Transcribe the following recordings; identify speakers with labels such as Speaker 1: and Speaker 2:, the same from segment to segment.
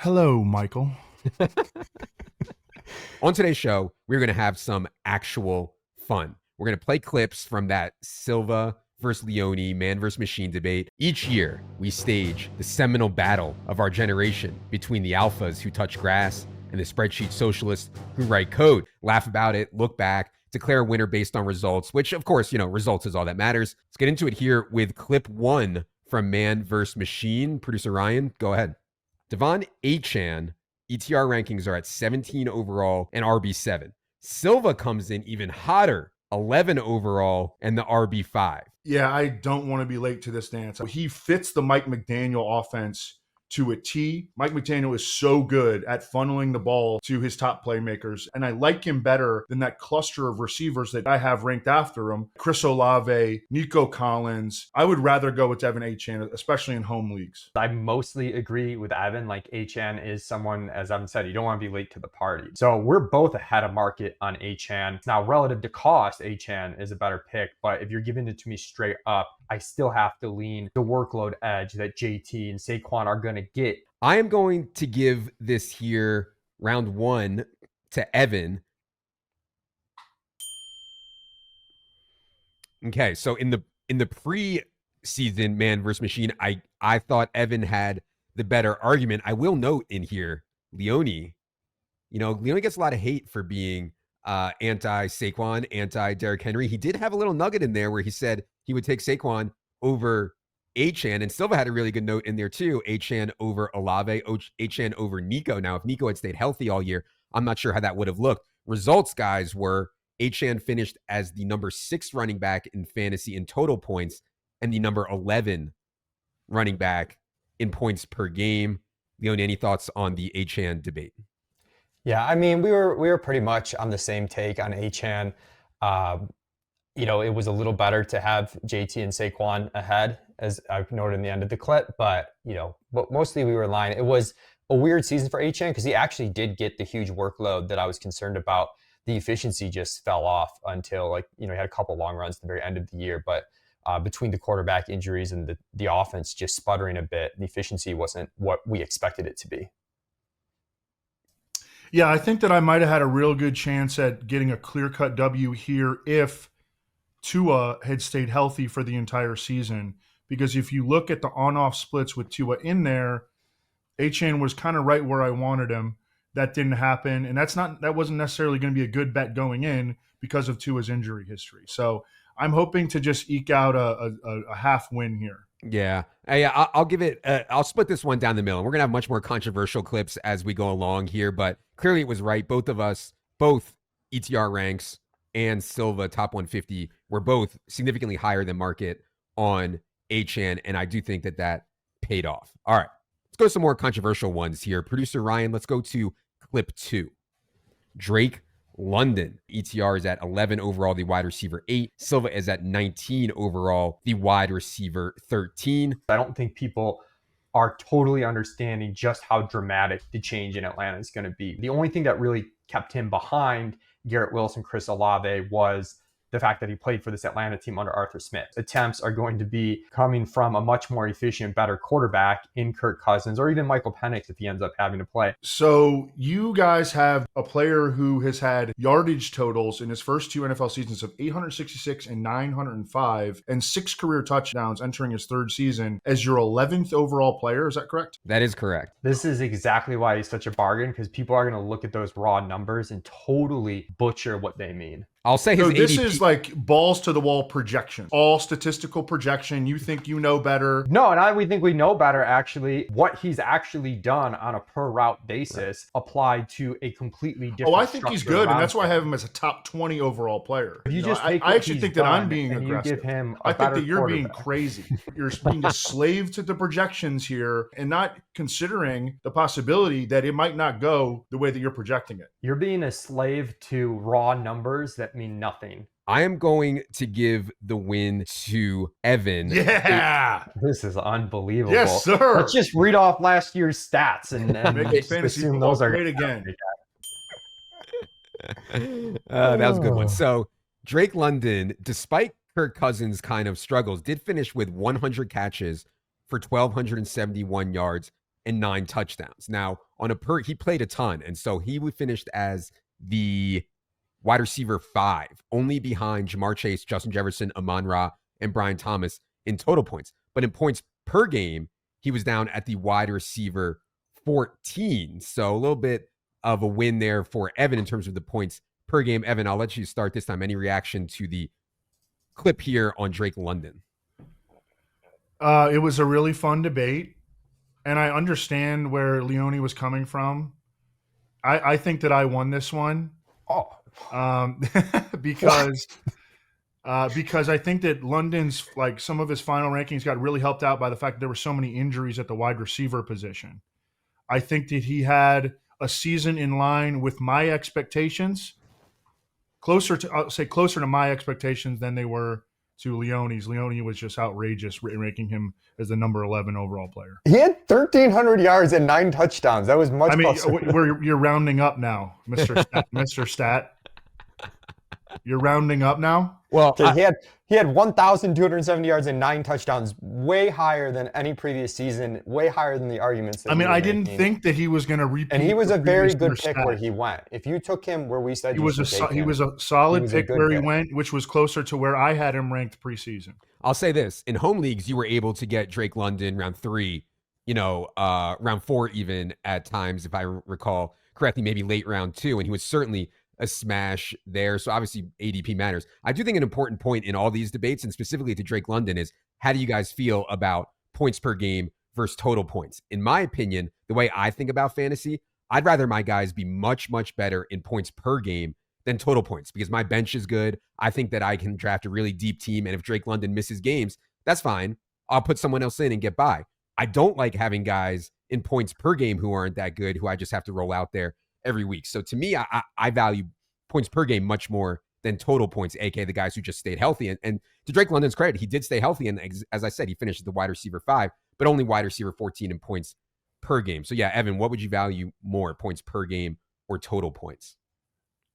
Speaker 1: Hello, Michael.
Speaker 2: On today's show, we're going to have some actual fun. We're going to play clips from that Silva versus Leone man versus machine debate. Each year, we stage the seminal battle of our generation between the alphas who touch grass and the spreadsheet socialists who write code. Laugh about it, look back, declare a winner based on results, which, of course, results is all that matters. Let's get into it here with clip one from man versus machine. Producer Ryan, go ahead. Devon Achane, ETR rankings are at 17 overall and RB7. Silva comes in even hotter, 11 overall and the RB5.
Speaker 1: Yeah, I don't want to be late to this dance. He fits the Mike McDaniel offense to a T. Mike McDaniel is so good at funneling the ball to his top playmakers, and I like him better than that cluster of receivers that I have ranked after him. Chris Olave, Nico Collins. I would rather go with Devon Achane, especially in home leagues.
Speaker 3: I mostly agree with Evan. Like, Achane is someone, as Evan said, you don't want to be late to the party. So we're both ahead of market on Achane. Now, relative to cost, Achane is a better pick, but if you're giving it to me straight up, I still have to lean the workload edge that JT and Saquon are going to get.
Speaker 2: I am going to give this here round one to Evan. Okay, so in the pre-season man versus machine, I thought Evan had the better argument. I will note in here, Leone gets a lot of hate for being anti-Saquon, anti-Derrick Henry. He did have a little nugget in there where he said he would take Saquon over Achane, and Silva had a really good note in there too. Achane over Olave, Achane over Nico. Now, if Nico had stayed healthy all year, I'm not sure how that would have looked. Results, guys, were Achane finished as the number 6 running back in fantasy in total points and the number 11 running back in points per game. Leone, any thoughts on the Achane debate?
Speaker 3: Yeah, I mean, we were pretty much on the same take on Achane. It was a little better to have JT and Saquon ahead, as I've noted in the end of the clip, but mostly we were in line. It was a weird season for Achane because he actually did get the huge workload that I was concerned about. The efficiency just fell off until he had a couple long runs at the very end of the year, but between the quarterback injuries and the offense just sputtering a bit, the efficiency wasn't what we expected it to be.
Speaker 1: Yeah, I think that I might have had a real good chance at getting a clear-cut W here if Tua had stayed healthy for the entire season. Because if you look at the on-off splits with Tua in there, Achane was kind of right where I wanted him. That didn't happen, and that wasn't necessarily going to be a good bet going in because of Tua's injury history. So I'm hoping to just eke out a half win here.
Speaker 2: Yeah, I'll give it. I'll split this one down the middle. We're gonna have much more controversial clips as we go along here, but clearly it was right. Both of us, both ETR ranks and Silva top 150, were both significantly higher than market on Achane, and I do think that paid off. All right, let's go to some more controversial ones here. Producer Ryan, let's go to clip 2. Drake London. ETR is at 11 overall, the wide receiver 8. Silva is at 19 overall, the wide receiver 13.
Speaker 3: I don't think people are totally understanding just how dramatic the change in Atlanta is going to be. The only thing that really kept him behind Garrett Wilson, Chris Olave was the fact that he played for this Atlanta team under Arthur Smith. Attempts are going to be coming from a much more efficient, better quarterback in Kirk Cousins, or even Michael Penix if he ends up having to play.
Speaker 1: So you guys have a player who has had yardage totals in his first 2 NFL seasons of 866 and 905 and 6 career touchdowns entering his 3rd season as your 11th overall player. Is that correct?
Speaker 2: That is correct.
Speaker 3: This is exactly why he's such a bargain, because people are going to look at those raw numbers and totally butcher what they mean.
Speaker 2: I'll say his
Speaker 1: this
Speaker 2: ADP
Speaker 1: is like balls to the wall projection, all statistical projection. You think you know better.
Speaker 3: No, and we think we know better, actually. What he's actually done on a per route basis applied to a completely different
Speaker 1: I think he's good, and that's why I have him as a top 20 overall player.
Speaker 3: If you just
Speaker 1: I actually think that I'm being aggressive.
Speaker 3: You give him
Speaker 1: I think that you're being crazy. You're being a slave to the projections here and not considering the possibility that it might not go the way that you're projecting it.
Speaker 3: You're being a slave to raw numbers that mean nothing.
Speaker 2: I am going to give the win to Evan.
Speaker 1: Yeah.
Speaker 3: This is unbelievable.
Speaker 1: Yes, sir.
Speaker 3: Let's just read off last year's stats and
Speaker 1: Make fantasy
Speaker 3: assume those are
Speaker 1: great again.
Speaker 2: That was a good one. So Drake London, despite Kirk Cousins' kind of struggles, did finish with 100 catches for 1,271 yards and 9 touchdowns. Now, he played a ton, and so he finished as the wide receiver 5, only behind Jamar Chase, Justin Jefferson, Amon-Ra, and Brian Thomas in total points. But in points per game, he was down at the wide receiver 14. So a little bit of a win there for Evan in terms of the points per game. Evan, I'll let you start this time. Any reaction to the clip here on Drake London?
Speaker 1: It was a really fun debate, and I understand where Leone was coming from. I think that I won this one. Because I think that London's, like, some of his final rankings got really helped out by the fact that there were so many injuries at the wide receiver position. I think that he had a season in line with my expectations, closer to my expectations than they were to Leone's. Leone was just outrageous, ranking him as the number 11 overall player.
Speaker 3: He had 1,300 yards and 9 touchdowns. That was much closer.
Speaker 1: You're rounding up now, Mr. Stat. Mr. Stat. You're rounding up now?
Speaker 3: Well, he had 1,270 yards and 9 touchdowns, way higher than any previous season, way higher than the arguments.
Speaker 1: I didn't think that he was going to repeat.
Speaker 3: And he was a very good pick where he went. If you took him where we said
Speaker 1: he was a solid pick where he went, which was closer to where I had him ranked preseason.
Speaker 2: I'll say this: in home leagues, you were able to get Drake London round 3, round 4 even at times, if I recall correctly, maybe late round 2, and he was certainly a smash there. So obviously ADP matters. I do think an important point in all these debates, and specifically to Drake London, is how do you guys feel about points per game versus total points? In my opinion, the way I think about fantasy, I'd rather my guys be much, much better in points per game than total points, because my bench is good. I think that I can draft a really deep team. And if Drake London misses games, that's fine. I'll put someone else in and get by. I don't like having guys in points per game who aren't that good, who I just have to roll out there every week. So to me, I value points per game much more than total points, aka the guys who just stayed healthy. And to Drake London's credit, he did stay healthy. And as I said, he finished as the wide receiver 5, but only wide receiver 14 in points per game. So yeah, Evan, what would you value more, points per game or total points?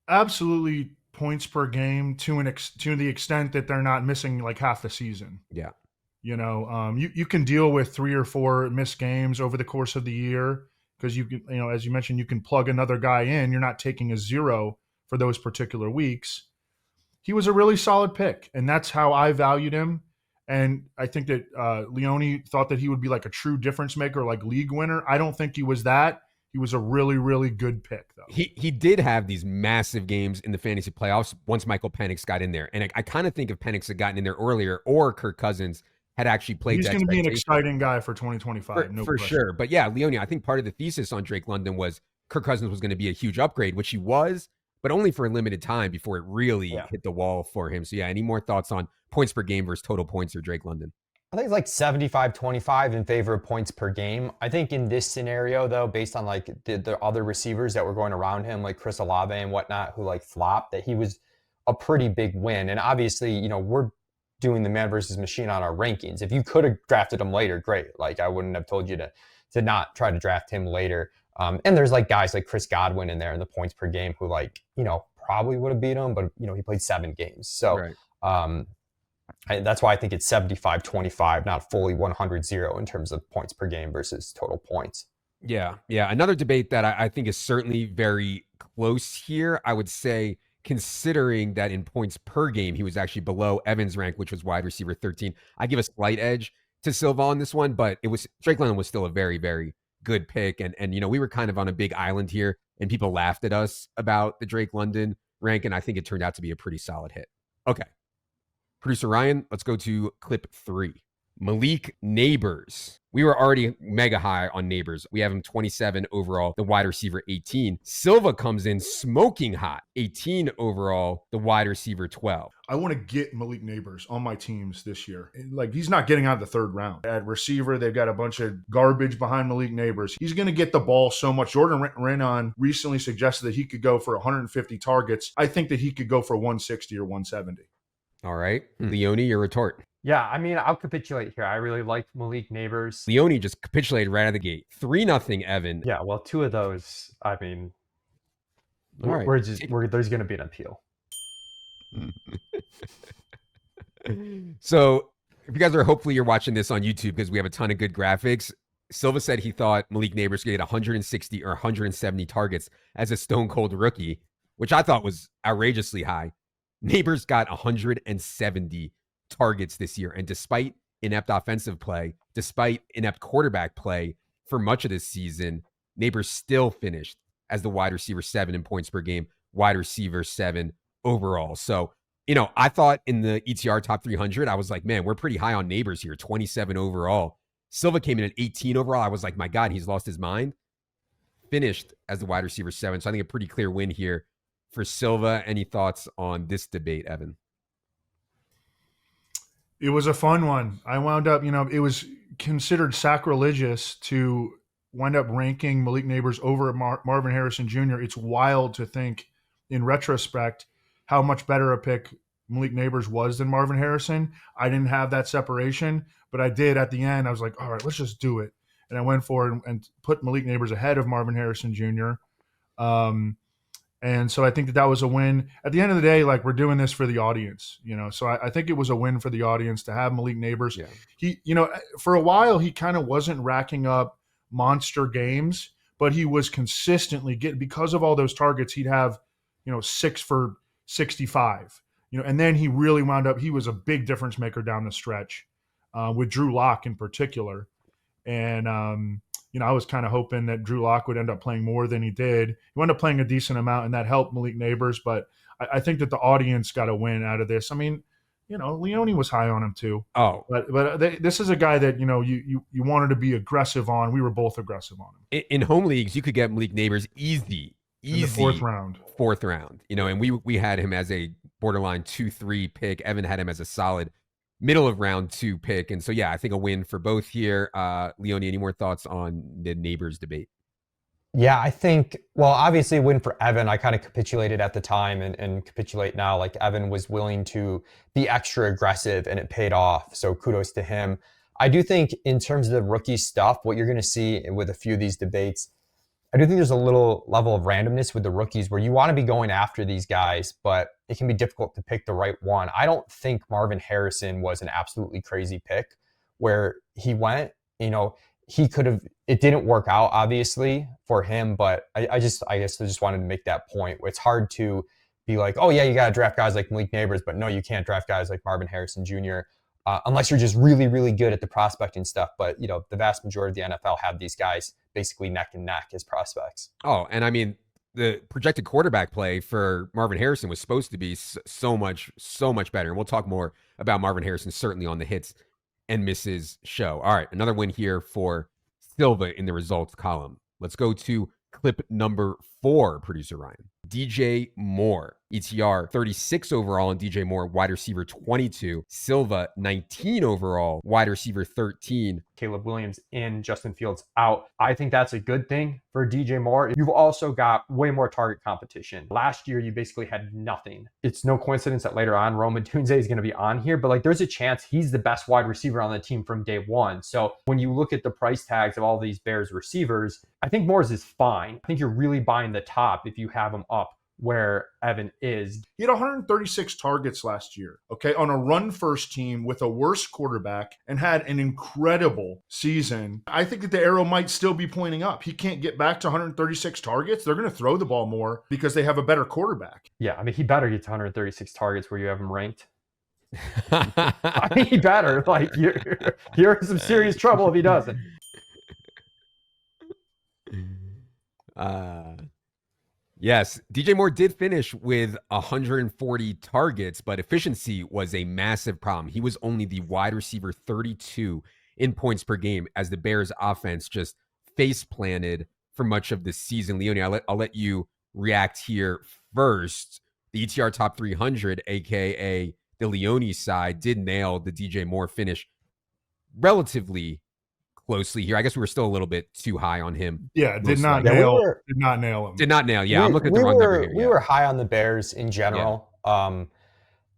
Speaker 1: Absolutely points per game to the extent that they're not missing like half the season.
Speaker 2: Yeah.
Speaker 1: You can deal with 3 or 4 missed games over the course of the year, because you can, as you mentioned, you can plug another guy in. You're not taking a 0 for those particular weeks. He was a really solid pick, and that's how I valued him. And I think that Leone thought that he would be like a true difference maker, like league winner. I don't think he was that. He was a really, really good pick, though.
Speaker 2: He did have these massive games in the fantasy playoffs once Michael Penix got in there. And I kind of think if Penix had gotten in there earlier, or Kirk Cousins had actually played,
Speaker 1: he's going to be an exciting guy for 2025.
Speaker 2: For sure. But yeah, Leone, I think part of the thesis on Drake London was Kirk Cousins was going to be a huge upgrade, which he was, but only for a limited time before it really hit the wall for him. So yeah, any more thoughts on points per game versus total points or Drake London?
Speaker 3: I think it's like 75-25 in favor of points per game. I think in this scenario, though, based on like the other receivers that were going around him, like Chris Olave and whatnot, who like flopped, that he was a pretty big win. And obviously, we're doing the man versus machine on our rankings. If you could have drafted him later, great. Like I wouldn't have told you to not try to draft him later. And there's like guys like Chris Godwin in there in the points per game who probably would have beat him, but he played 7 games. So right. That's why I think it's 75-25, not fully 100-0 in terms of points per game versus total points.
Speaker 2: Yeah. Another debate that I think is certainly very close here, I would say, considering that in points per game, he was actually below Evan's rank, which was wide receiver 13. I give a slight edge to Silva on this one, but Drake London was still a very, very good pick. And we were kind of on a big island here, and people laughed at us about the Drake London rank, and I think it turned out to be a pretty solid hit. Okay. Producer Ryan, let's go to clip 3. Malik Neighbors. We were already mega high on Neighbors. We have him 27 overall, the wide receiver 18. Silva comes in smoking hot, 18 overall, the wide receiver 12.
Speaker 1: I want to get Malik Neighbors on my teams this year. Like, he's not getting out of the 3rd round. At receiver, they've got a bunch of garbage behind Malik Neighbors. He's going to get the ball so much. Jordan Renan recently suggested that he could go for 150 targets. I think that he could go for 160 or 170.
Speaker 2: All right. Leone, your retort.
Speaker 4: Yeah, I mean, I'll capitulate here. I really liked Malik Neighbors.
Speaker 2: Leone just capitulated right out of the gate. 3-0, Evan.
Speaker 4: Yeah, well, 2 of those, I mean,
Speaker 2: all right.
Speaker 4: There's going to be an appeal.
Speaker 2: So if you guys are, hopefully you're watching this on YouTube because we have a ton of good graphics. Silva said he thought Malik Neighbors could get 160 or 170 targets as a stone cold rookie, which I thought was outrageously high. Neighbors got 170 targets this year. And despite inept offensive play, despite inept quarterback play for much of this season, Neighbors still finished as the wide receiver 7 in points per game, wide receiver 7 overall. So, I thought in the ETR top 300, I was like, man, we're pretty high on Neighbors here, 27 overall. Silva came in at 18 overall. I was like, my God, he's lost his mind. Finished as the wide receiver 7. So I think a pretty clear win here for Silva. Any thoughts on this debate, Evan?
Speaker 1: It was a fun one. I wound up, it was considered sacrilegious to wind up ranking Malik Neighbors over Marvin Harrison Jr. It's wild to think in retrospect how much better a pick Malik Neighbors was than Marvin Harrison. I didn't have that separation, but I did at the end. I was like, all right, let's just do it. And I went for it and put Malik Neighbors ahead of Marvin Harrison Jr. And so I think that was a win. At the end of the day, like, we're doing this for the audience, So I think it was a win for the audience to have Malik Neighbors.
Speaker 2: Yeah.
Speaker 1: He, for a while, he kind of wasn't racking up monster games, but he was consistently getting, because of all those targets, he'd have, 6 for 65, and then he really wound up, he was a big difference maker down the stretch with Drew Lock in particular. And, I was kind of hoping that Drew Lock would end up playing more than he did. He wound up playing a decent amount, and that helped Malik Neighbors. But I think that the audience got a win out of this. I mean, Leone was high on him too.
Speaker 2: Oh,
Speaker 1: but this is a guy that you wanted to be aggressive on. We were both aggressive on him.
Speaker 2: In home leagues, you could get Malik Neighbors easy
Speaker 1: in the fourth round.
Speaker 2: And we had him as a borderline 2-3 pick. Evan had him as a solid middle of round 2 pick. And so, yeah, I think a win for both here. Leone, any more thoughts on the Neighbors debate?
Speaker 3: Yeah, I think, well, obviously a win for Evan. I kind of capitulated at the time and capitulate now. Like, Evan was willing to be extra aggressive and it paid off. So kudos to him. I do think in terms of the rookie stuff, what you're going to see with a few of these debates, I do think there's a little level of randomness with the rookies where you want to be going after these guys, but it can be difficult to pick the right one. I don't think Marvin Harrison was an absolutely crazy pick where he went, he could have, it didn't work out obviously for him, but I guess I just wanted to make that point where it's hard to be like, oh yeah, you got to draft guys like Malik Neighbors, but no, you can't draft guys like Marvin Harrison Jr. Unless you're just really, really good at the prospecting stuff. But, the vast majority of the NFL have these guys basically neck and neck as prospects.
Speaker 2: Oh, and I mean, the projected quarterback play for Marvin Harrison was supposed to be so much better. And we'll talk more about Marvin Harrison certainly on the hits and misses show. All right, another win here for Silva in the results column. Let's go to clip number 4, producer Ryan. DJ Moore, ETR 36 overall, and DJ Moore, wide receiver 22. Silva 19 overall, wide receiver 13.
Speaker 4: Caleb Williams in, Justin Fields out. I think that's a good thing for DJ Moore. You've also got way more target competition. Last year, you basically had nothing. It's no coincidence that later on, Rome Odunze is going to be on here, but there's a chance he's the best wide receiver on the team from day one. So when you look at the price tags of all these Bears receivers, I think Moore's is fine. I think you're really buying the top if you have him up where Evan is.
Speaker 1: He had 136 targets last year, on a run-first team with a worse quarterback, and had an incredible season. I think that the arrow might still be pointing up. He can't get back to 136 targets. They're going to throw the ball more because they have a better quarterback.
Speaker 4: Yeah, he better get to 136 targets where you have him ranked. He better. You're in some serious trouble if he doesn't.
Speaker 2: Yes, DJ Moore did finish with 140 targets, but efficiency was a massive problem. He was only the wide receiver 32 in points per game as the Bears offense just face planted for much of the season. Leone, I'll let you react here first. The ETR top 300, aka the Leone side, did nail the DJ Moore finish relatively closely here. I guess we were still a little bit too high on him.
Speaker 1: Yeah, did not nail him.
Speaker 2: Did not nail. Yeah, I'm looking at the wrong number here.
Speaker 3: We were high on the Bears in general. Yeah.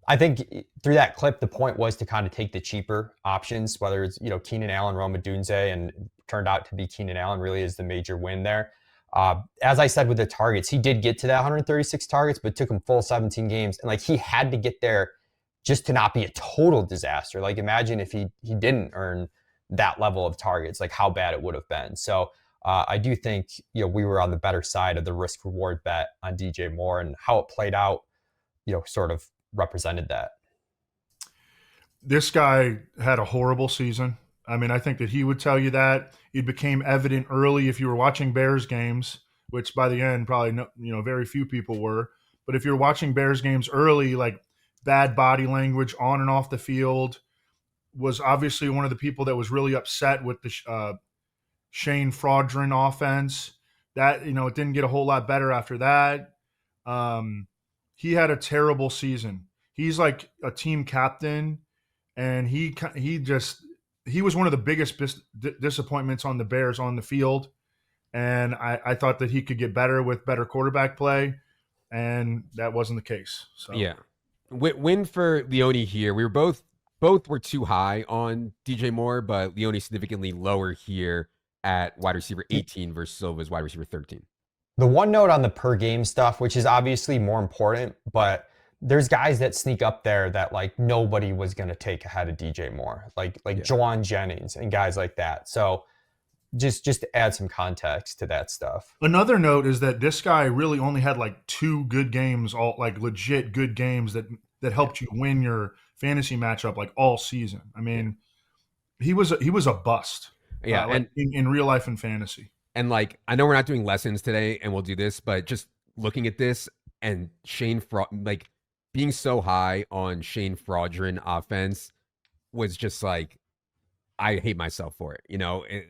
Speaker 3: I think through that clip, the point was to kind of take the cheaper options, whether it's, Keenan Allen, Rome Odunze, and turned out to be Keenan Allen really is the major win there. As I said with the targets, he did get to that 136 targets, but it took him full 17 games. And he had to get there just to not be a total disaster. Imagine if he didn't earn that level of targets, like how bad it would have been. So I do think, we were on the better side of the risk reward bet on DJ Moore, and how it played out, sort of represented that.
Speaker 1: This guy had a horrible season. I mean, I think that he would tell you that. It became evident early if you were watching Bears games, which by the end probably very few people were. But if you're watching Bears games early, like bad body language on and off the field, was obviously one of the people that was really upset with the Shane fraudulent offense. That it didn't get a whole lot better after that. He had a terrible season. He's like a team captain, and he was one of the biggest disappointments on the Bears on the field. And I thought that he could get better with better quarterback play, and that wasn't the case. So
Speaker 2: yeah, win for Leone here. We were both were too high on DJ Moore, but Leone significantly lower here at wide receiver 18 versus Silva's wide receiver 13.
Speaker 3: The one note on the per game stuff, which is obviously more important, but there's guys that sneak up there that like nobody was going to take ahead of DJ Moore, like Jawan Jennings and guys like that. So just to add some context to that stuff.
Speaker 1: Another note is that this guy really only had like 2 good games, all like legit good games that helped you win your fantasy matchup like all season. I mean, he was a bust.
Speaker 2: Yeah,
Speaker 1: and in real life and fantasy.
Speaker 2: And like, I know we're not doing lessons today, and we'll do this, but just looking at this and Shane like being so high on Shane fraudulent offense was just like, I hate myself for it.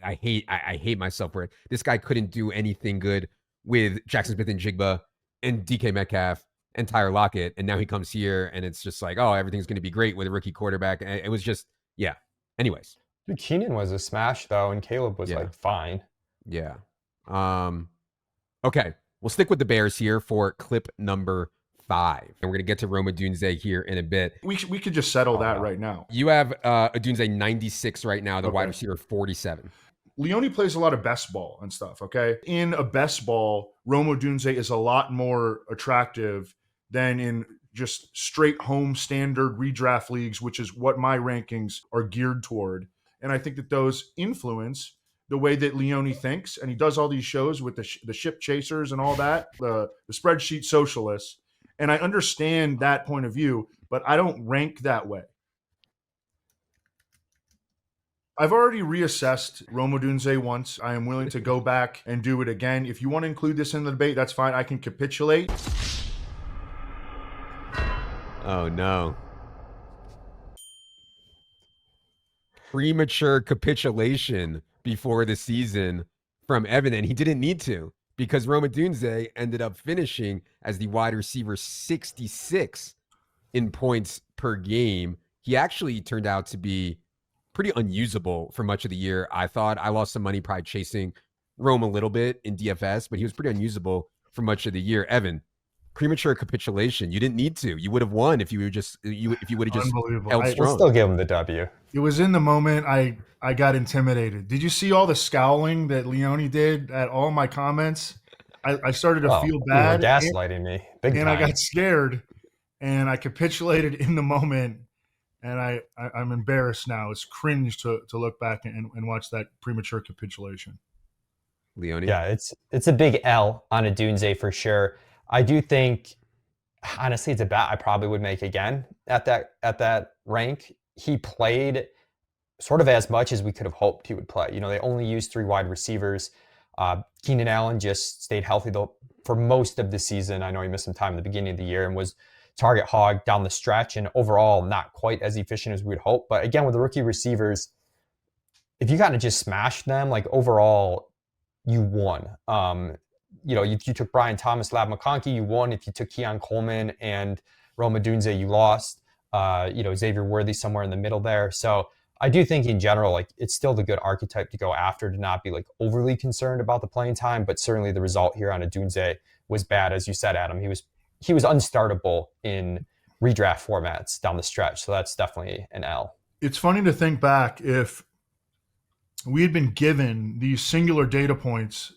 Speaker 2: I hate myself for it. This guy couldn't do anything good with Jackson Smith and Jigba and DK Metcalf and Tyler Lockett, and now he comes here and it's just like, oh, everything's going to be great with a rookie quarterback. And it was just, yeah. Anyways.
Speaker 3: Dude, Keenan was a smash though, and Caleb was like fine.
Speaker 2: Yeah. Okay. We'll stick with the Bears here for clip number 5. And we're going to get to Rome Odunze here in a bit.
Speaker 1: We could just settle that right now.
Speaker 2: You have Odunze 96 right now, the wide receiver 47.
Speaker 1: Leone plays a lot of best ball and stuff, okay? In a best ball, Rome Odunze is a lot more attractive than in just straight home standard redraft leagues, which is what my rankings are geared toward. And I think that those influence the way that Leone thinks. And he does all these shows with the ship chasers and all that, the spreadsheet socialists. And I understand that point of view, but I don't rank that way. I've already reassessed Rome Odunze once. I am willing to go back and do it again. If you want to include this in the debate, that's fine. I can capitulate.
Speaker 2: Oh, no. Premature capitulation before the season from Evan, and he didn't need to, because Rome Odunze ended up finishing as the wide receiver 66 in points per game. He actually turned out to be pretty unusable for much of the year. I thought I lost some money probably chasing Rome a little bit in DFS, but he was pretty unusable for much of the year. Evan, premature capitulation. You didn't need to. You would have won if you would have just held strong.
Speaker 3: I'll still give him the W.
Speaker 1: It was in the moment I got intimidated. Did you see all the scowling that Leone did at all my comments? I started to feel bad.
Speaker 3: You were gaslighting me. Big time.
Speaker 1: I got scared, and I capitulated in the moment, and I'm embarrassed now. It's cringe to look back and watch that premature capitulation.
Speaker 2: Leone?
Speaker 3: Yeah, it's a big L on Odunze for sure. I do think, honestly, it's a bet I probably would make again at that rank. He played sort of as much as we could have hoped he would play. They only used 3 wide receivers. Keenan Allen just stayed healthy though for most of the season. I know he missed some time in the beginning of the year and was target hog down the stretch, and overall not quite as efficient as we'd hope. But again, with the rookie receivers, if you kind of just smash them, like overall, you won. If you took Brian Thomas, Lav McConkey, you won. If you took Keon Coleman and Rome Odunze, you lost. Xavier Worthy somewhere in the middle there. So I do think in general, like it's still the good archetype to go after, to not be like overly concerned about the playing time. But certainly the result here on Odunze was bad, as you said, Adam. He was unstartable in redraft formats down the stretch. So that's definitely an L.
Speaker 1: It's funny to think back if we had been given these singular data points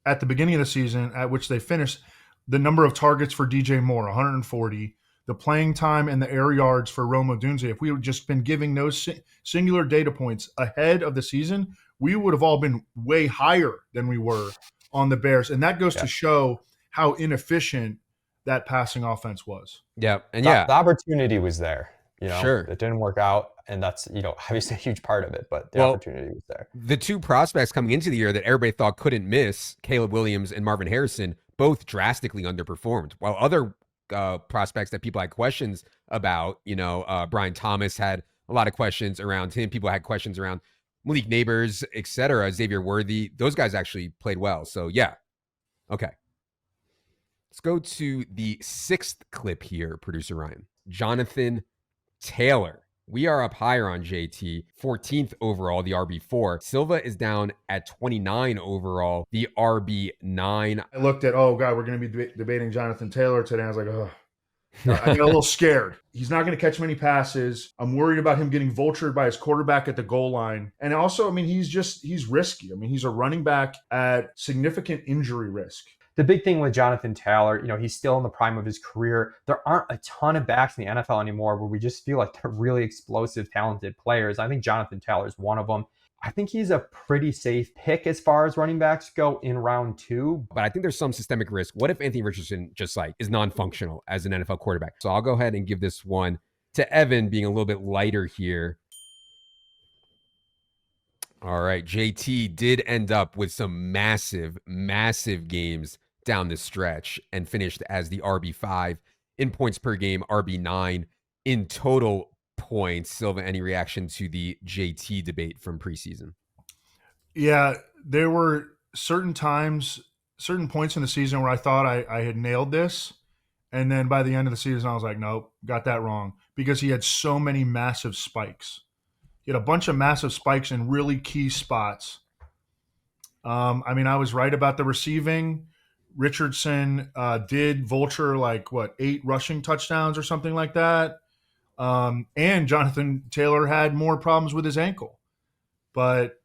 Speaker 1: at the beginning of the season at which they finished, the number of targets for DJ Moore, 140, the playing time and the air yards for Rome Odunze, if we had just been giving those singular data points ahead of the season, we would have all been way higher than we were on the Bears. And that goes to show how inefficient that passing offense was.
Speaker 2: Yeah. And
Speaker 3: The opportunity was there.
Speaker 2: Sure.
Speaker 3: It didn't work out. And that's, obviously a huge part of it, but the opportunity was there.
Speaker 2: The two prospects coming into the year that everybody thought couldn't miss, Caleb Williams and Marvin Harrison, both drastically underperformed. While other prospects that people had questions about, Brian Thomas had a lot of questions around him. People had questions around Malik Neighbors, etc. Xavier Worthy. Those guys actually played well. So yeah. Okay. Let's go to the 6th clip here, producer Ryan. Jonathan Taylor. We are up higher on JT, 14th overall, the RB4. Silva is down at 29 overall, the RB9.
Speaker 1: I looked at, oh God, we're going to be debating Jonathan Taylor today. I was like, oh, I got a little scared. He's not going to catch many passes. I'm worried about him getting vultured by his quarterback at the goal line. And also, he's risky. He's a running back at significant injury risk.
Speaker 4: The big thing with Jonathan Taylor, he's still in the prime of his career. There aren't a ton of backs in the NFL anymore where we just feel like they're really explosive, talented players. I think Jonathan Taylor is one of them. I think he's a pretty safe pick as far as running backs go in round 2.
Speaker 2: But I think there's some systemic risk. What if Anthony Richardson just is non-functional as an NFL quarterback? So I'll go ahead and give this one to Evan, being a little bit lighter here. All right, JT did end up with some massive, massive games down the stretch and finished as the RB5 in points per game, RB9 in total points. Silva, any reaction to the JT debate from preseason?
Speaker 1: Yeah, there were certain times, certain points in the season where I thought I had nailed this. And then by the end of the season, I was like, nope, got that wrong, because he had so many massive spikes. He had a bunch of massive spikes in really key spots. I was right about the receiving. Richardson did vulture 8 rushing touchdowns or something like that. And Jonathan Taylor had more problems with his ankle. But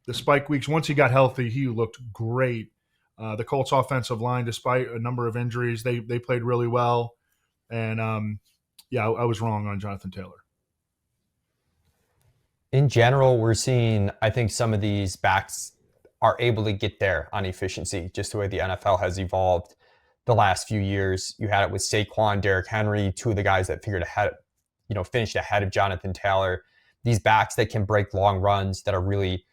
Speaker 1: the spike weeks, once he got healthy, he looked great. The Colts offensive line, despite a number of injuries, they played really well. And I was wrong on Jonathan Taylor.
Speaker 3: In general, we're seeing, I think some of these backs are able to get there on efficiency, just the way the NFL has evolved the last few years. You had it with Saquon, Derrick Henry, two of the guys that finished ahead of Jonathan Taylor. These backs that can break long runs, that are really,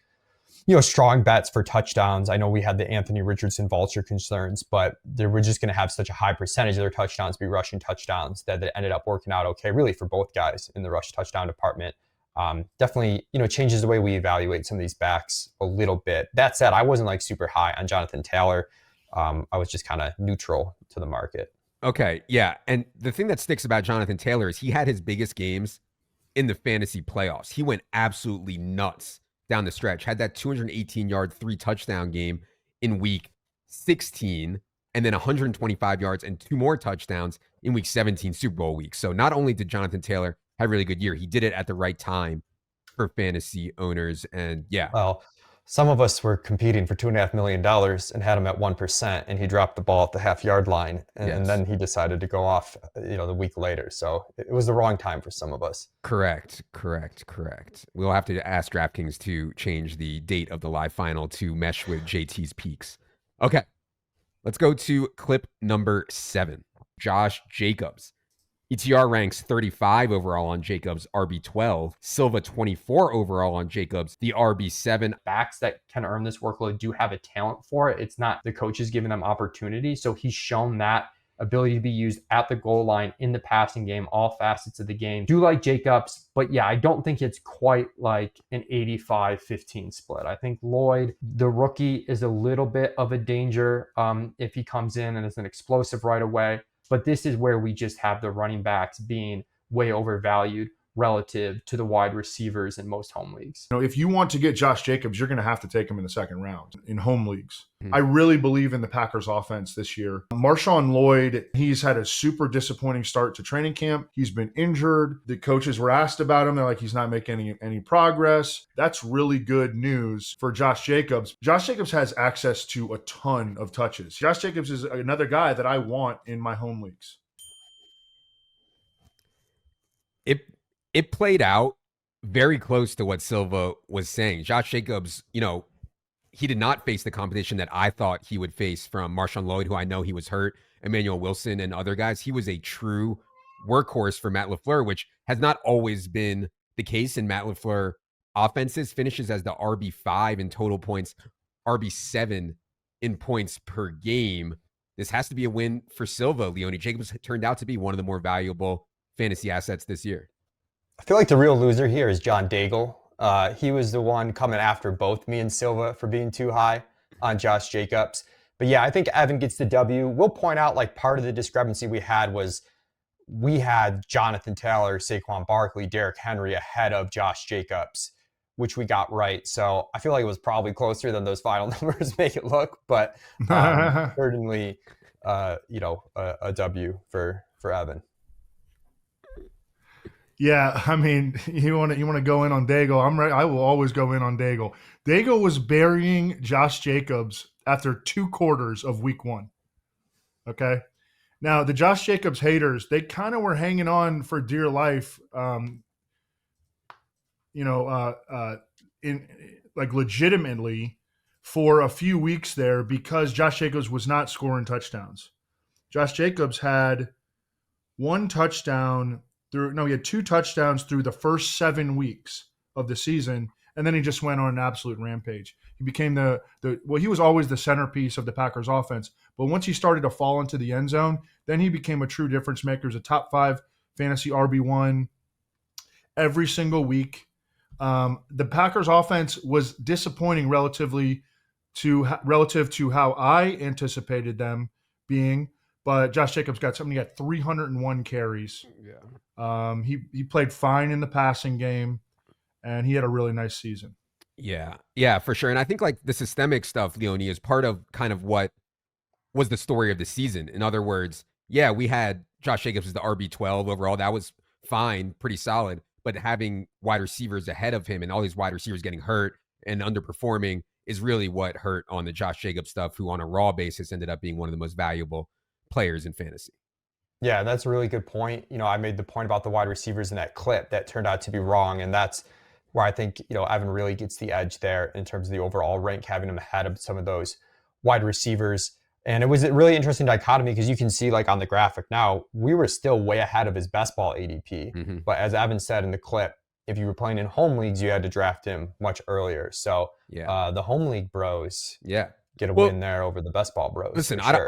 Speaker 3: strong bets for touchdowns. I know we had the Anthony Richardson vulture concerns, but they were just going to have such a high percentage of their touchdowns be rushing touchdowns that it ended up working out okay, really, for both guys in the rush touchdown department. Definitely, changes the way we evaluate some of these backs a little bit. That said, I wasn't super high on Jonathan Taylor. I was just kind of neutral to the market.
Speaker 2: Okay, yeah. And the thing that sticks about Jonathan Taylor is he had his biggest games in the fantasy playoffs. He went absolutely nuts down the stretch. Had that 218-yard, 3-touchdown game in week 16, and then 125 yards and 2 more touchdowns in week 17, Super Bowl week. So not only did Jonathan Taylor had a really good year, he did it at the right time for fantasy owners. And yeah.
Speaker 3: Well, some of us were competing for $2.5 million and had him at 1%, and he dropped the ball at the half-yard line. And then he decided to go off, the week later. So it was the wrong time for some of us.
Speaker 2: Correct. We'll have to ask DraftKings to change the date of the live final to mesh with JT's peaks. Okay. Let's go to clip number 7. Josh Jacobs. ETR ranks 35 overall on Jacobs, RB12. Silva 24 overall on Jacobs, the RB7.
Speaker 4: Backs that can earn this workload do have a talent for it. It's not the coaches giving them opportunity. So he's shown that ability to be used at the goal line, in the passing game, all facets of the game. Do like Jacobs, but yeah, I don't think it's quite like an 85-15 split. I think Lloyd, the rookie, is a little bit of a danger if he comes in and is an explosive right away. But this is where we just have the running backs being way overvalued relative to the wide receivers in most home leagues.
Speaker 1: If you want to get Josh Jacobs, you're going to have to take him in the second round in home leagues. I really believe in the Packers offense this year. Marshawn Lloyd, he's had a super disappointing start to training camp. He's been injured. The coaches were asked about him. They're like, he's not making any progress. That's really good news for Josh Jacobs. Josh Jacobs has access to a ton of touches. Josh Jacobs is another guy that I want in my home leagues.
Speaker 2: it played out very close to what Silva was saying. Josh Jacobs, he did not face the competition that I thought he would face from Marshawn Lloyd, who I know he was hurt, Emmanuel Wilson, and other guys. He was a true workhorse for Matt LaFleur, which has not always been the case in Matt LaFleur offenses. Finishes as the RB5 in total points, RB7 in points per game. This has to be a win for Silva. Leone Jacobs turned out to be one of the more valuable fantasy assets this year.
Speaker 3: I feel like the real loser here is John Daigle. He was the one coming after both me and Silva for being too high on Josh Jacobs. But yeah, I think Evan gets the W. We'll point out, like, part of the discrepancy we had was we had Jonathan Taylor, Saquon Barkley, Derrick Henry ahead of Josh Jacobs, which we got right. So I feel like it was probably closer than those final numbers make it look, but certainly, a W for Evan.
Speaker 1: Yeah, I mean, you want to go in on Daigle. I'm right. I will always go in on Daigle. Daigle was burying Josh Jacobs after 2 quarters of week 1. Okay. Now, the Josh Jacobs haters, they kind of were hanging on for dear life, legitimately for a few weeks there because Josh Jacobs was not scoring touchdowns. Josh Jacobs had 1 touchdown he had 2 touchdowns through the first 7 weeks of the season, and then he just went on an absolute rampage. He became he was always the centerpiece of the Packers offense, but once he started to fall into the end zone, then he became a true difference maker. As a top 5 fantasy RB1 every single week. The Packers offense was disappointing relative to how I anticipated them being, but Josh Jacobs got 301 carries.
Speaker 2: Yeah.
Speaker 1: He played fine in the passing game, and he had a really nice season.
Speaker 2: Yeah, for sure. And I think, like, the systemic stuff, Leone, is part of kind of what was the story of the season. In other words, yeah, we had Josh Jacobs as the RB12 overall. That was fine, pretty solid. But having wide receivers ahead of him and all these wide receivers getting hurt and underperforming is really what hurt on the Josh Jacobs stuff, who on a raw basis ended up being one of the most valuable players in fantasy.
Speaker 3: Yeah, that's a really good point. I made the point about the wide receivers in that clip that turned out to be wrong. And that's where I think, Evan really gets the edge there in terms of the overall rank, having him ahead of some of those wide receivers. And it was a really interesting dichotomy because you can see, like, on the graphic now, we were still way ahead of his best ball ADP.
Speaker 2: Mm-hmm.
Speaker 3: But as Evan said in the clip, if you were playing in home leagues, you had to draft him much earlier. So the home league bros get a win there over the best ball bros.
Speaker 2: Listen,
Speaker 3: sure.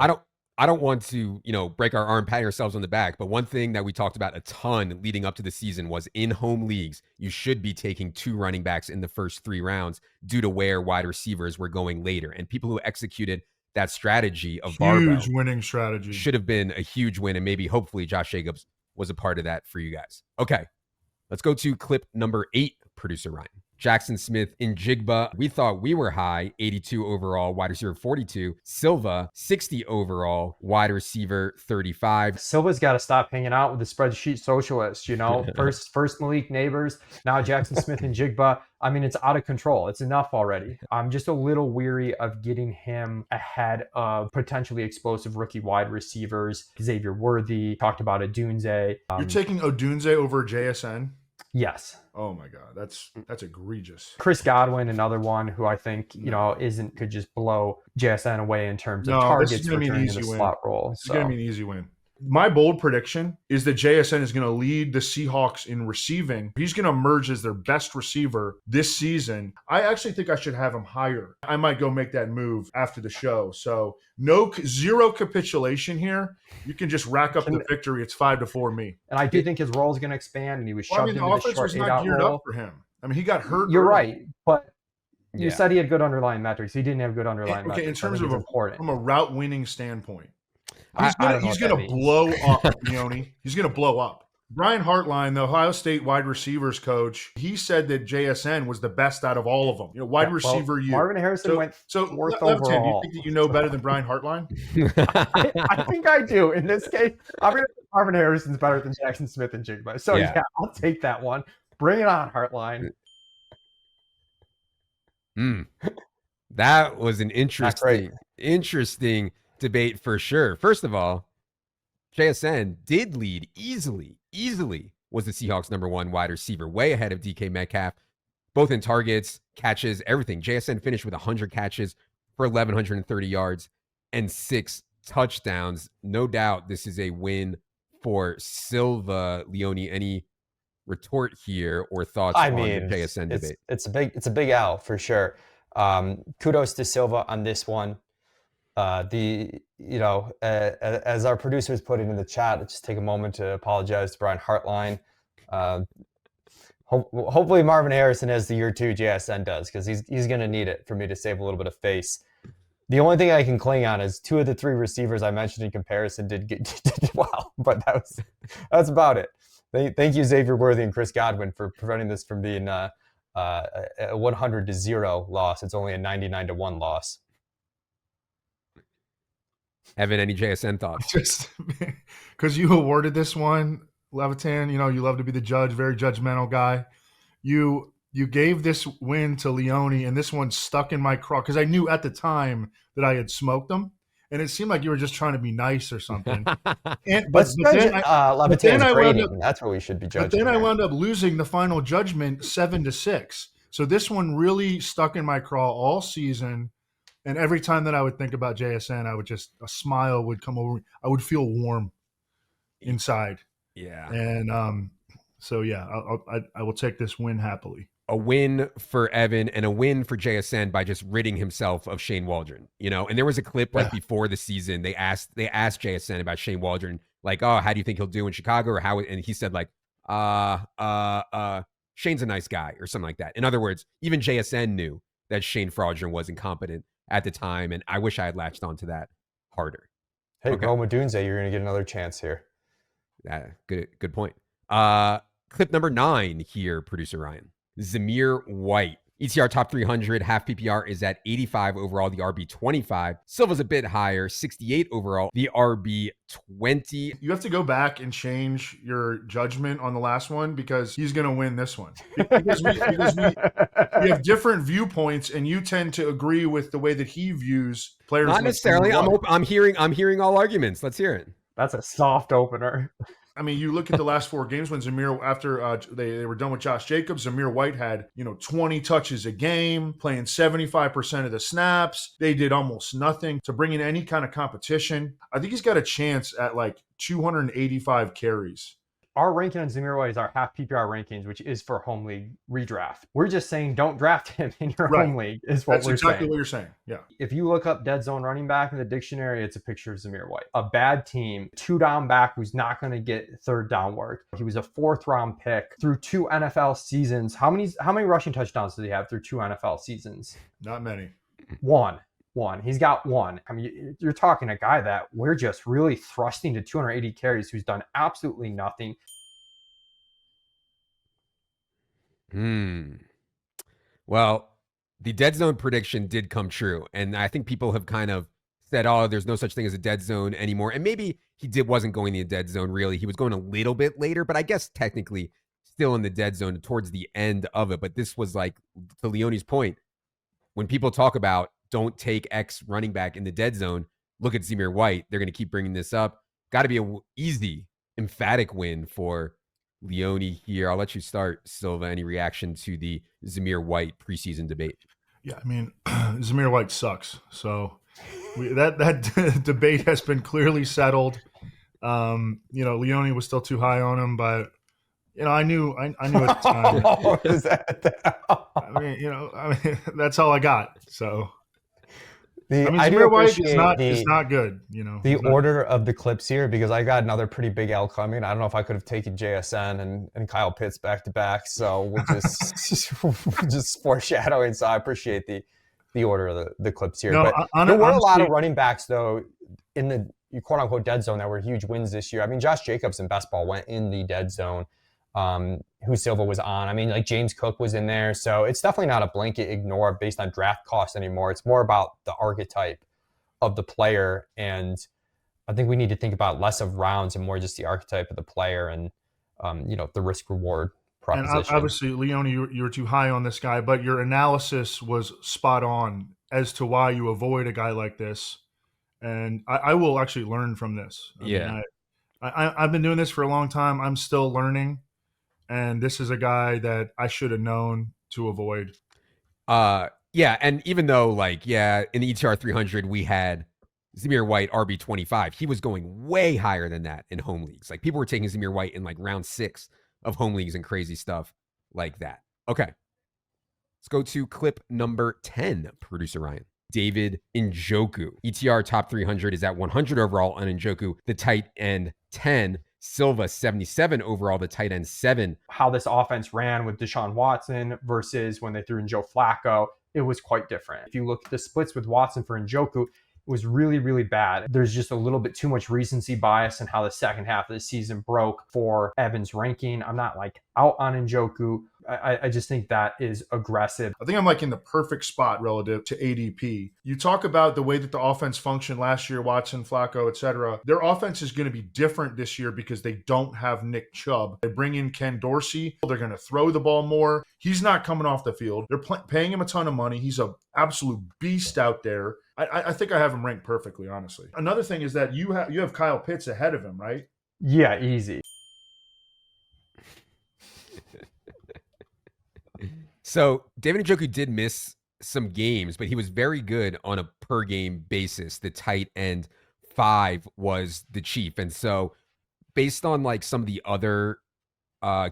Speaker 2: I don't want to, break our arm, patting ourselves on the back, but one thing that we talked about a ton leading up to the season was in home leagues, you should be taking 2 running backs in the first 3 rounds due to where wide receivers were going later. And people who executed that strategy of barbell,
Speaker 1: huge winning strategy,
Speaker 2: should have been a huge win. And maybe, hopefully, Josh Jacobs was a part of that for you guys. Okay, let's go to clip number 8, producer Ryan. Jackson Smith in Jigba. We thought we were high, 82 overall, wide receiver 42. Silva, 60 overall, wide receiver 35.
Speaker 4: Silva's got to stop hanging out with the spreadsheet socialists, First Malik Neighbors, now Jackson Smith and Jigba. I mean, it's out of control. It's enough already. I'm just a little weary of getting him ahead of potentially explosive rookie wide receivers. Xavier Worthy, talked about Odunze.
Speaker 1: You're taking Odunze over JSN?
Speaker 4: Yes.
Speaker 1: Oh my God, that's egregious.
Speaker 4: Chris Godwin, another one who I think could just blow JSN away in terms of targets returning to the slot role.
Speaker 1: This is gonna be an easy win. My bold prediction is that JSN is going to lead the Seahawks in receiving. He's going to emerge as their best receiver this season. I actually think I should have him higher. I might go make that move after the show. So zero capitulation here. You can just rack up the victory. It's 5-4 me.
Speaker 4: And I do think his role is going to expand, and he was shoved into the
Speaker 1: offense
Speaker 4: short
Speaker 1: was not geared
Speaker 4: role.
Speaker 1: up for him. I mean, he got hurt.
Speaker 4: You're right, but you said he had good underlying metrics. He didn't have good underlying metrics.
Speaker 1: In terms of from a route winning standpoint. He's going to blow up, Leone. He's going to blow up. Brian Hartline, the Ohio State wide receivers coach, he said that JSN was the best out of all of them. Receiver.
Speaker 4: Marvin Harrison went fourth overall.
Speaker 1: Do you think that you know better than Brian Hartline?
Speaker 4: I think I do. In this case, I'm going to think Marvin Harrison's better than Jackson Smith and Jigba. So I'll take that one. Bring it on, Hartline.
Speaker 2: That was an interesting debate for sure. First of all, JSN did lead easily was the Seahawks' #1 wide receiver, way ahead of DK Metcalf, both in targets, catches, everything. JSN finished with 100 catches for 1,130 yards and 6 touchdowns. No doubt this is a win for Silva. Leone, any retort here or thoughts on the JSN debate?
Speaker 3: It's a big L for sure. Kudos to Silva on this one. As our producers put it in the chat, let's just take a moment to apologize to Brian Hartline. Hopefully Marvin Harrison has the year 2 JSN does, because he's going to need it for me to save a little bit of face. The only thing I can cling on is 2 of the 3 receivers I mentioned in comparison did well, but that's about it. Thank you, Xavier Worthy and Chris Godwin, for preventing this from being a 100-0 loss. It's only a 99-1 loss.
Speaker 2: Evan, any JSN thoughts?
Speaker 1: Just because you awarded this one, Levitan, you love to be the judge, very judgmental guy. You gave this win to Leone, and this one stuck in my craw because I knew at the time that I had smoked them, and it seemed like you were just trying to be nice or something.
Speaker 3: That's what we should be judging.
Speaker 1: But then I wound up losing the final judgment 7-6. So this one really stuck in my craw all season. And every time that I would think about JSN, a smile would come over me. I would feel warm inside.
Speaker 2: Yeah.
Speaker 1: And so I will take this win happily.
Speaker 2: A win for Evan and a win for JSN by just ridding himself of Shane Waldron, And there was a clip before the season. They asked JSN about Shane Waldron, like, oh, how do you think he'll do in Chicago, or how? And he said, like, Shane's a nice guy, or something like that. In other words, even JSN knew that Shane Waldron was incompetent at the time, and I wish I had latched onto that harder.
Speaker 3: Hey, Rome Odunze, you're going to get another chance here.
Speaker 2: Good point. Clip number 9 here, producer Ryan. Zamir White. ETR top 300, half PPR is at 85 overall, the RB 25. Silva's a bit higher, 68 overall, the RB 20.
Speaker 1: You have to go back and change your judgment on the last one because he's going to win this one. Because we have different viewpoints, and you tend to agree with the way that he views players.
Speaker 2: Not necessarily. I'm hearing all arguments. Let's hear it.
Speaker 4: That's a soft opener.
Speaker 1: I mean, you look at the last 4 games when Zamir, after they were done with Josh Jacobs, Zamir White had, 20 touches a game, playing 75% of the snaps. They did almost nothing to bring in any kind of competition. I think he's got a chance at like 285 carries.
Speaker 4: Our ranking on Zamir White is our half PPR rankings, which is for home league redraft. We're just saying don't draft him in your home league is what we're saying.
Speaker 1: That's exactly what you're saying. Yeah.
Speaker 4: If you look up dead zone running back in the dictionary, it's a picture of Zamir White. A bad team, 2-down back who's not going to get 3rd down work. He was a 4th round pick through 2 NFL seasons. How many rushing touchdowns did he have through 2 NFL seasons?
Speaker 1: Not many.
Speaker 4: One. He's got 1. I mean, you're talking a guy that we're just really thrusting to 280 carries who's done absolutely nothing.
Speaker 2: Well, the dead zone prediction did come true. And I think people have kind of said, oh, there's no such thing as a dead zone anymore. And maybe he wasn't going in the dead zone, really. He was going a little bit later, but I guess technically still in the dead zone towards the end of it. But this was like, to Leone's point, when people talk about don't take X running back in the dead zone, look at Zamir White. They're going to keep bringing this up. Got to be an easy, emphatic win for Leone here. I'll let you start, Silva. Any reaction to the Zamir White preseason debate?
Speaker 1: Yeah, I mean, Zamir White sucks. So that debate has been clearly settled. Leone was still too high on him, but I knew at the time.
Speaker 3: Is that?
Speaker 1: I mean, that's all I got. So.
Speaker 3: I do
Speaker 1: Zamir White
Speaker 3: appreciate
Speaker 1: is not good.
Speaker 3: The order of the clips here, because I got another pretty big L coming. I don't know if I could have taken JSN and Kyle Pitts back to back. So we'll just foreshadowing. So I appreciate the order of the clips here.
Speaker 1: No,
Speaker 3: but there were a lot of running backs though in the quote unquote dead zone that were huge wins this year. I mean, Josh Jacobs and best ball went in the dead zone. Who Silva was on. I mean, like James Cook was in there. So it's definitely not a blanket ignore based on draft costs anymore. It's more about the archetype of the player. And I think we need to think about less of rounds and more just the archetype of the player and, the risk reward proposition.
Speaker 1: And obviously, Leone, you were too high on this guy, but your analysis was spot on as to why you avoid a guy like this. And I will actually learn from this. I've been doing this for a long time. I'm still learning. And this is a guy that I should have known to avoid.
Speaker 2: Yeah, and even though like in the ETR 300 we had Zamir White RB25, he was going way higher than that in home leagues. Like people were taking Zamir White in like round 6 of home leagues and crazy stuff like that. Okay, let's go to clip number 10, producer Ryan. David Njoku. ETR top 300 is at 100 overall on Njoku, the tight end 10. Silva 77 overall, the tight end 7.
Speaker 4: How this offense ran with Deshaun Watson versus when they threw in Joe Flacco, it was quite different. If you look at the splits with Watson for Njoku, it was really, really bad. There's just a little bit too much recency bias in how the second half of the season broke for Evan's ranking. I'm not like out on Njoku. I just think that is aggressive.
Speaker 1: I think I'm like in the perfect spot relative to ADP. You talk about the way that the offense functioned last year, Watson, Flacco, etc. Their offense is going to be different this year because they don't have Nick Chubb. They bring in Ken Dorsey. They're going to throw the ball more. He's not coming off the field. They're paying him a ton of money. He's an absolute beast out there. I think I have him ranked perfectly, honestly. Another thing is that you have Kyle Pitts ahead of him, right?
Speaker 4: Yeah, easy.
Speaker 2: So David Njoku did miss some games, but he was very good on a per game basis. The tight end 5 was the chief. And so based on like some of the other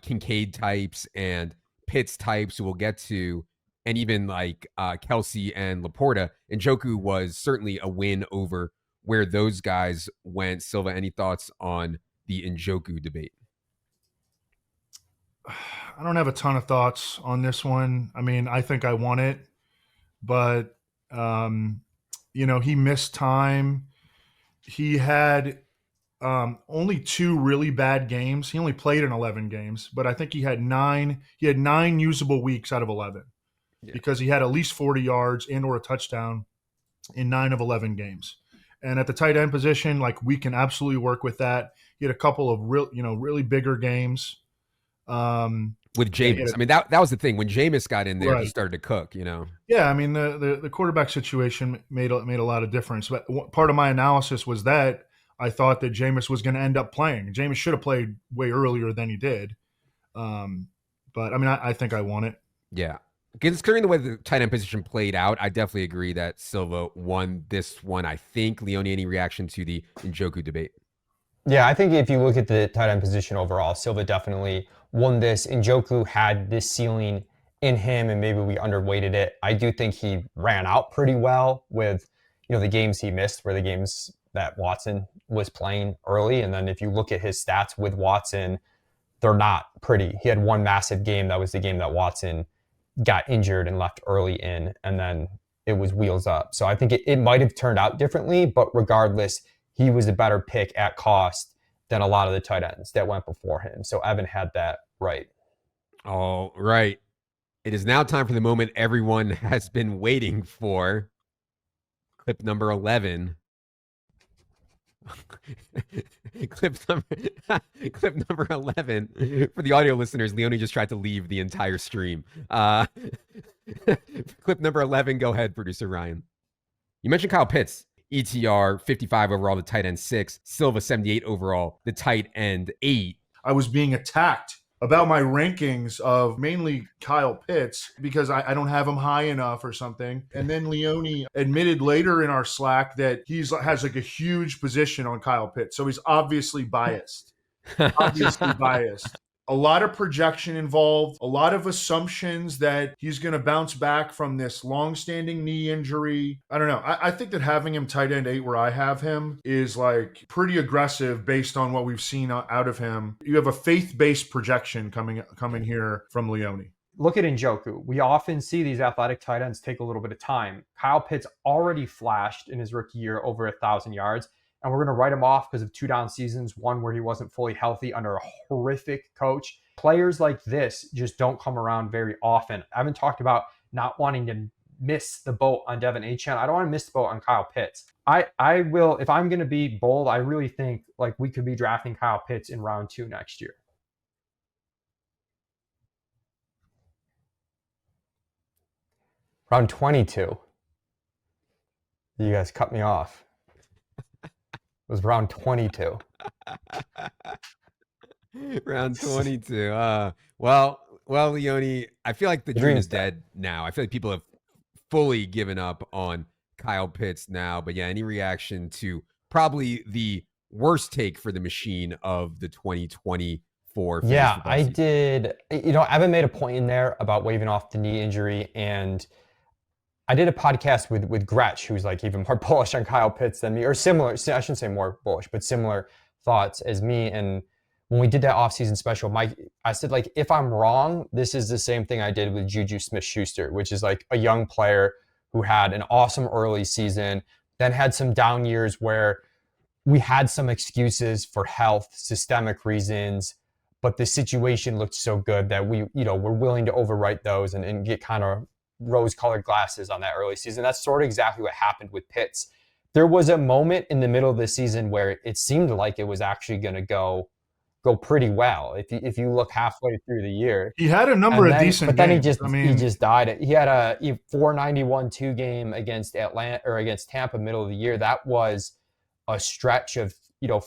Speaker 2: Kincaid types and Pitts types who we'll get to, and even like Kelsey and Laporta, Njoku was certainly a win over where those guys went. Silva, any thoughts on the Njoku debate?
Speaker 1: I don't have a ton of thoughts on this one. I mean, I think I won it, but he missed time. He had only 2 really bad games. He only played in 11 games, but I think he had 9 usable weeks out of 11 because he had at least 40 yards and or a touchdown in 9 of 11 games. And at the tight end position, like we can absolutely work with that. He had a couple of really bigger games.
Speaker 2: With Jameis. I mean, that was the thing. When Jameis got in there,
Speaker 1: Right.
Speaker 2: He started to cook,
Speaker 1: Yeah, I mean, the quarterback situation made a lot of difference. But part of my analysis was that I thought that Jameis was going to end up playing. Jameis should have played way earlier than he did. But, I mean, I think I won it.
Speaker 2: Yeah. Considering the way the tight end position played out, I definitely agree that Silva won this one, I think. Leone, any reaction to the Njoku debate?
Speaker 3: Yeah, I think if you look at the tight end position overall, Silva definitely won this. Njoku had this ceiling in him, and maybe we underweighted it. I do think he ran out pretty well with, the games he missed were the games that Watson was playing early. And then if you look at his stats with Watson, they're not pretty. He had one massive game. That was the game that Watson got injured and left early in, and then it was wheels up. So I think it might have turned out differently, but regardless, he was a better pick at cost than a lot of the tight ends that went before him. So Evan had that right.
Speaker 2: All right. It is now time for the moment everyone has been waiting for. Clip number 11. Clip number 11. For the audio listeners, Leone just tried to leave the entire stream. Clip number 11. Go ahead, producer Ryan. You mentioned Kyle Pitts. ETR 55 overall, the tight end 6. Silva 78 overall, the tight end 8.
Speaker 1: I was being attacked about my rankings of mainly Kyle Pitts because I don't have him high enough or something. And then Leone admitted later in our Slack that has like a huge position on Kyle Pitts. So he's obviously biased. A lot of projection involved, a lot of assumptions that he's going to bounce back from this long-standing knee injury. I don't know. I think that having him tight end 8 where I have him is like pretty aggressive based on what we've seen out of him. You have a faith-based projection coming here from Leone.
Speaker 4: Look at Njoku. We often see these athletic tight ends take a little bit of time. Kyle Pitts already flashed in his rookie year over 1,000 yards. And we're going to write him off because of 2 down seasons, one where he wasn't fully healthy under a horrific coach. Players like this just don't come around very often. I haven't talked about not wanting to miss the boat on Devin Achane. I don't want to miss the boat on Kyle Pitts. I will, if I'm going to be bold, I really think like we could be drafting Kyle Pitts in round 2 next year.
Speaker 3: Round 22. You guys cut me off. It was round 22.
Speaker 2: Round 22. Well, Leone, I feel like the dream is dead now. I feel like people have fully given up on Kyle Pitts now. But yeah, any reaction to probably the worst take for the machine of the 2024?
Speaker 3: Yeah, I did. You know, Evan made a point in there about waving off the knee injury, and I did a podcast with Gretsch, who's like even more bullish on Kyle Pitts than me, or similar. I shouldn't say more bullish, but similar thoughts as me. And when we did that offseason special, I said, like, if I'm wrong, this is the same thing I did with Juju Smith-Schuster, which is like a young player who had an awesome early season, then had some down years where we had some excuses for health, systemic reasons, but the situation looked so good that we're willing to overwrite those and get kind of rose-colored glasses on that early season. That's sort of exactly what happened with Pitts. There was a moment in the middle of the season where it seemed like it was actually going to go pretty well. If you look halfway through the year,
Speaker 1: he had a number of decent
Speaker 3: but then
Speaker 1: games.
Speaker 3: he just died. He had a 491-2 game against Tampa middle of the year. That was a stretch of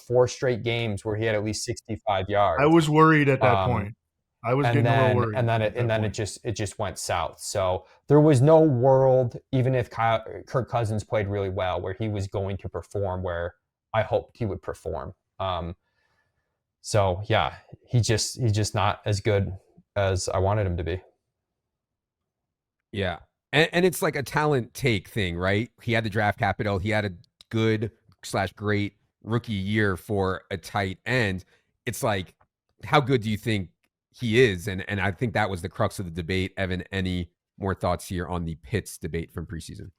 Speaker 3: 4 straight games where he had at least 65 yards.
Speaker 1: I was worried at that point. I was getting a little worried.
Speaker 3: And then it just went south. So there was no world, even if Kirk Cousins played really well, where he was going to perform where I hoped he would perform. So yeah, he's just not as good as I wanted him to be.
Speaker 2: Yeah. And it's like a talent take thing, right? He had the draft capital. He had a good/great rookie year for a tight end. It's like, how good do you think he is? And I think that was the crux of the debate. Evan, any more thoughts here on the Pitts debate from preseason?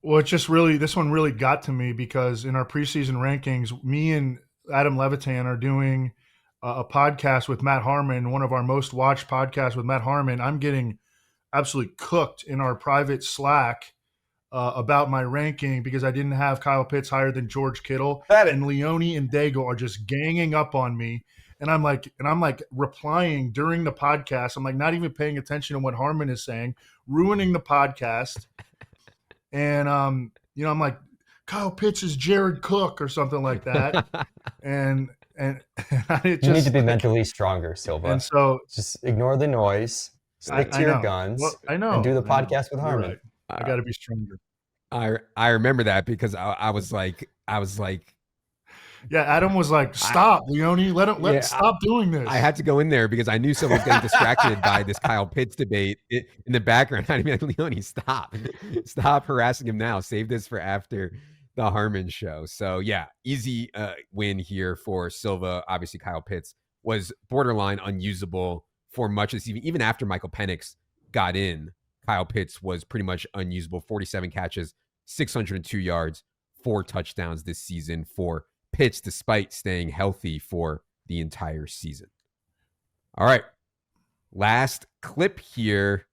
Speaker 1: Well, it's just really, this one really got to me because in our preseason rankings, me and Adam Levitan are doing a podcast with Matt Harmon, one of our most watched podcasts with Matt Harmon. I'm getting absolutely cooked in our private Slack about my ranking because I didn't have Kyle Pitts higher than George Kittle. And Leone and Dago are just ganging up on me. And I'm like replying during the podcast. I'm like not even paying attention to what Harmon is saying, ruining the podcast. And I'm like, Kyle Pitts is Jared Cook or something like that. and you
Speaker 3: need to be mentally stronger, Silva.
Speaker 1: And so
Speaker 3: just ignore the noise, stick to your guns.
Speaker 1: Well, I know.
Speaker 3: And do the podcast with Harmon.
Speaker 1: Right. I got to be stronger.
Speaker 2: I remember that because I was like,
Speaker 1: yeah, Adam was like, "Stop, Leone, let stop doing this."
Speaker 2: I had to go in there because I knew someone was getting distracted by this Kyle Pitts debate in the background. I'd be like, Leone, stop harassing him now. Save this for after the Harmon show. So yeah, easy win here for Silva. Obviously, Kyle Pitts was borderline unusable for much of the season. Even after Michael Penix got in, Kyle Pitts was pretty much unusable. 47 catches, 602 yards, 4 touchdowns this season for Pitts, despite staying healthy for the entire season. All right. Last clip here.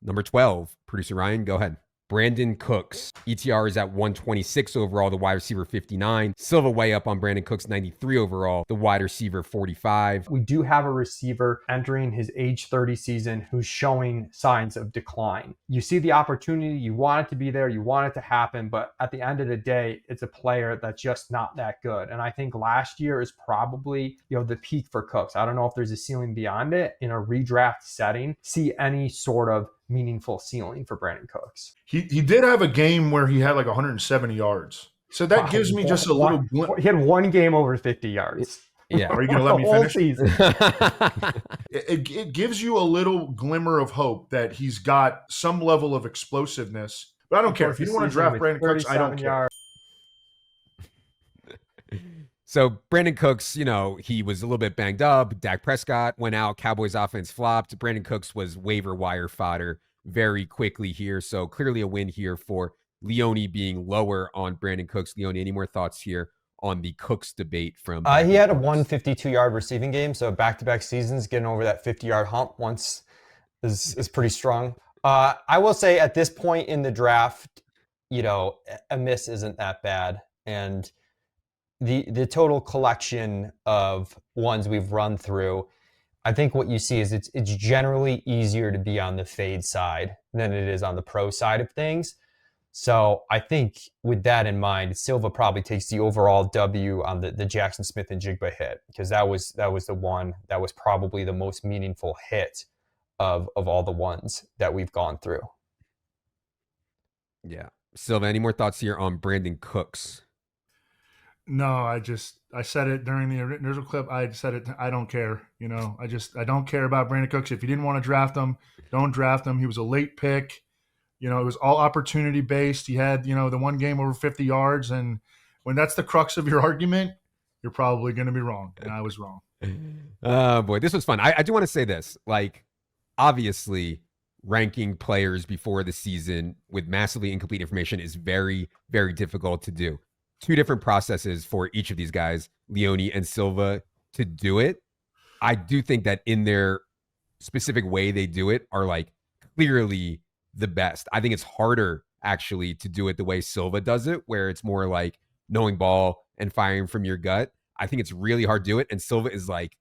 Speaker 2: Number 12. Producer Ryan, go ahead. Brandon Cooks. ETR is at 126 overall, the wide receiver 59. Silva way up on Brandon Cooks, 93 overall, the wide receiver 45.
Speaker 4: We do have a receiver entering his age 30 season who's showing signs of decline. You see the opportunity, you want it to be there, you want it to happen, but at the end of the day, it's a player that's just not that good. And I think last year is probably, the peak for Cooks. I don't know if there's a ceiling beyond it in a redraft setting. See any sort of meaningful ceiling for Brandon Cooks.
Speaker 1: He did have a game where he had like 170 yards. So that gives me just a little
Speaker 4: He had one game over 50 yards.
Speaker 2: Yeah.
Speaker 1: Are you going to let me finish?
Speaker 4: Season.
Speaker 1: It gives you a little glimmer of hope that he's got some level of explosiveness. But I don't care. If you don't want to draft Brandon Cooks, I don't care.
Speaker 2: So Brandon Cooks, he was a little bit banged up. Dak Prescott went out. Cowboys offense flopped. Brandon Cooks was waiver wire fodder very quickly here. So clearly a win here for Leone being lower on Brandon Cooks. Leone, any more thoughts here on the Cooks debate from?
Speaker 3: He had a 152-yard receiving game. So back-to-back seasons, getting over that 50-yard hump once is pretty strong. I will say at this point in the draft, a miss isn't that bad. And the total collection of ones we've run through, I think what you see is it's generally easier to be on the fade side than it is on the pro side of things. So I think with that in mind, Silva probably takes the overall W on the Jackson Smith and Jigba hit, because that was the one that was probably the most meaningful hit of all the ones that we've gone through.
Speaker 2: Yeah. Silva, any more thoughts here on Brandon Cooks?
Speaker 1: No, I said it during the original clip. I said it. I don't care. I don't care about Brandon Cooks. If you didn't want to draft him, don't draft him. He was a late pick. It was all opportunity based. He had, the one game over 50 yards. And when that's the crux of your argument, you're probably going to be wrong. And I was wrong.
Speaker 2: Oh, boy. This was fun. I do want to say this. Like, obviously, ranking players before the season with massively incomplete information is very, very difficult to do. Two different processes for each of these guys, Leone and Silva, to do it. I do think that in their specific way they do it are like clearly the best. I think it's harder actually to do it the way Silva does it, where it's more like knowing ball and firing from your gut. I think it's really hard to do it. And Silva is like,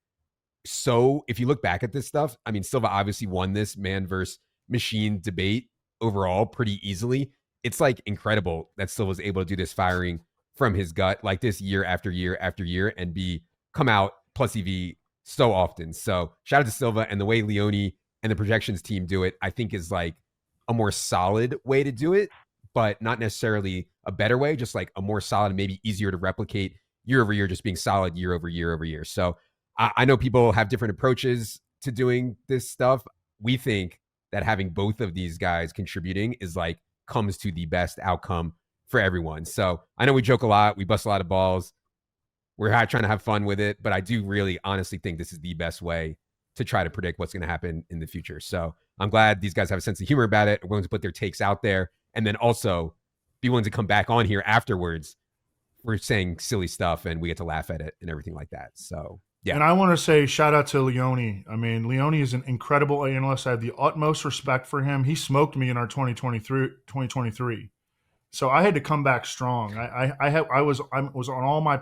Speaker 2: so if you look back at this stuff, I mean, Silva obviously won this man versus machine debate overall pretty easily. It's like incredible that Silva's able to do this firing from his gut like this year after year after year and come out plus EV so often. So shout out to Silva, and the way Leone and the projections team do it, I think is like a more solid way to do it, but not necessarily a better way, just like a more solid, maybe easier to replicate year over year, just being solid year over year over year. So I know people have different approaches to doing this stuff. We think that having both of these guys contributing is like comes to the best outcome for everyone. So I know we joke a lot, we bust a lot of balls. We're trying to have fun with it, but I do really honestly think this is the best way to try to predict what's going to happen in the future. So I'm glad these guys have a sense of humor about it, are willing to put their takes out there, and then also be willing to come back on here afterwards. We're saying silly stuff and we get to laugh at it and everything like that. So yeah.
Speaker 1: And I want to say shout out to Leone. I mean, Leone is an incredible analyst. I have the utmost respect for him. He smoked me in our 2023. So I had to come back strong. I was on all my,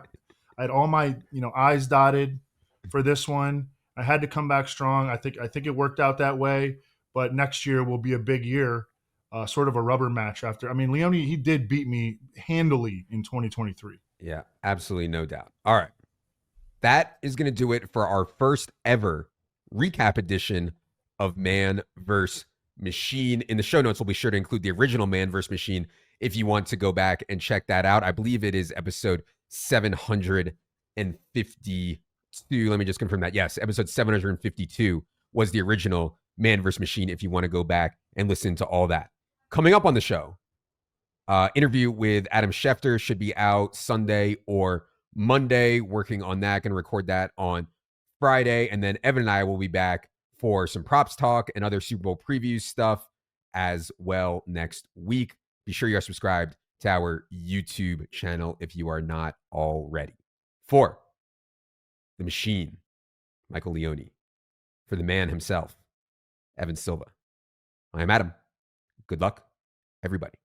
Speaker 1: I had all my I's dotted for this one. I had to come back strong. I think it worked out that way. But next year will be a big year, sort of a rubber match after. I mean, Leone, he did beat me handily in 2023.
Speaker 2: Yeah, absolutely, no doubt. All right, that is going to do it for our first ever recap edition of Man vs. Machine. In the show notes, we'll be sure to include the original Man vs. Machine if you want to go back and check that out. I believe it is episode 752. Let me just confirm that. Yes, episode 752 was the original Man vs. Machine if you want to go back and listen to all that. Coming up on the show, interview with Adam Schefter should be out Sunday or Monday. Working on that. Going to record that on Friday. And then Evan and I will be back for some props talk and other Super Bowl preview stuff as well next week. Be sure you are subscribed to our YouTube channel if you are not already. For the machine, Michael Leone. For the man himself, Evan Silva. I am Adam. Good luck, everybody.